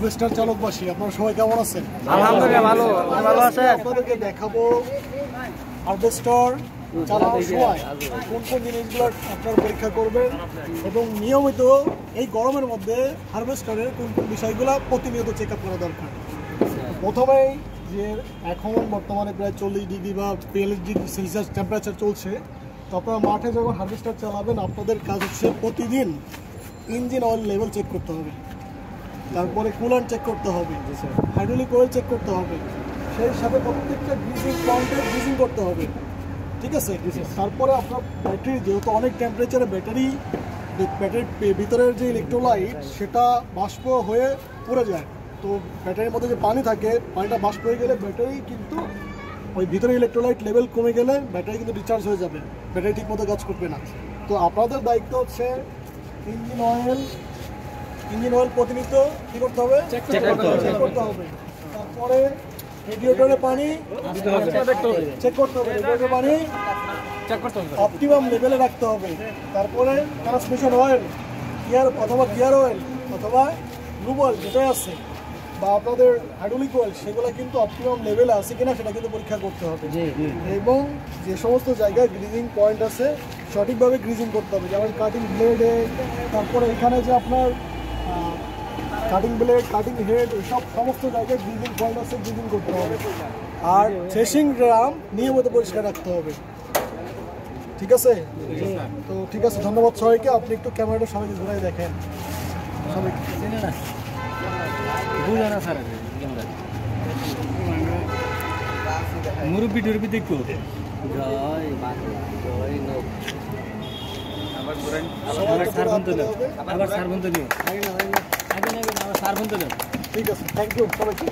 Harvester চালকবাসী, আপনারা সবাই কেমন আছেন? আলহামদুলিল্লাহ ভালো। ভালো আছেন? আপনাদেরকে দেখাবো হারভেস্টার চালানোর সময় কোন কোন জিনিসগুলো আপনারা পরীক্ষা করবেন এবং নিয়মিত এই গরমের মধ্যে হারভেস্টারের কোন কোন বিষয়গুলো প্রতিনিয়ত চেক আপ করা দরকার। প্রথমেই যে এখন বর্তমানে প্রায় 40 ডিগ্রি বা 43 ডিগ্রি সেলসিয়াস টেম্পারেচার চলছে, তো আপনারা মাঠে যখন হারভেস্টার চালাবেন আপনাদের কাজ হচ্ছে প্রতিদিন ইঞ্জিন অয়েল লেভেল চেক করতে হবে, তারপরে কুলান্ট চেক করতে হবে, হাইড্রোলিক অয়েল চেক করতে হবে, সেই সাথে প্রত্যেকটা গ্রিজিং পয়েন্টে গ্রিজিং করতে হবে, ঠিক আছে? তারপরে আপনার ব্যাটারি, যেহেতু অনেক টেম্পারেচারে ব্যাটারির ভিতরের যে ইলেকট্রোলাইট সেটা বাষ্প হয়ে পড়ে যায়, তো ব্যাটারির মধ্যে যে পানি থাকে, পানিটা বাষ্প হয়ে গেলে ব্যাটারি কিন্তু ওই ভিতরে ইলেকট্রোলাইট লেভেল কমে গেলে ব্যাটারি কিন্তু ডিসচার্জ হয়ে যাবে, ব্যাটারি ঠিক মতো কাজ করবে না। তো আপনাদের দায়িত্ব হচ্ছে ইঞ্জিন অয়েল প্রতিনিয়ত কী করতে হবে? চেক করতে হবে। তারপরে রেডিয়েটরে পানি চেক করতে হবে, রেডিয়েটরে পানি অপটিমাম লেভেলে রাখতে হবে। তারপরে ট্রান্সমিশন অয়েল, গিয়ার অয়েল অথবা লুব অয়েল যেটাই আছে বা আপনাদের হাইড্রোলিক অয়েল, সেগুলো কিন্তু অপটিমাম লেভেলে আছে কিনা সেটা কিন্তু পরীক্ষা করতে হবে। এবং যে সমস্ত জায়গায় গ্রিজিং পয়েন্ট আছে সঠিকভাবে গ্রিজিং করতে হবে, যেমন কাটিং ব্লেডে, তারপরে এখানে যে আপনার কাটিং ব্লেড, কাটিং হেড, এইসব সমস্ত জায়গায় গ্রিজিং পয়েন্ট আছে, গ্রিজিং করতে হবে। আর থ্রেশিং ড্রাম নিয়মিত পরিষ্কার রাখতে হবে, ঠিক আছে? তো ঠিক আছে, ধন্যবাদ সবাইকে। আপনি একটু ক্যামেরাটা সবাইকে ঘুরাই দেখেন। মুরব্বি টুরবি দেখো আবার সারবন্ত নিও, ঠিক আছে। থ্যাংক ইউ সবাইকে।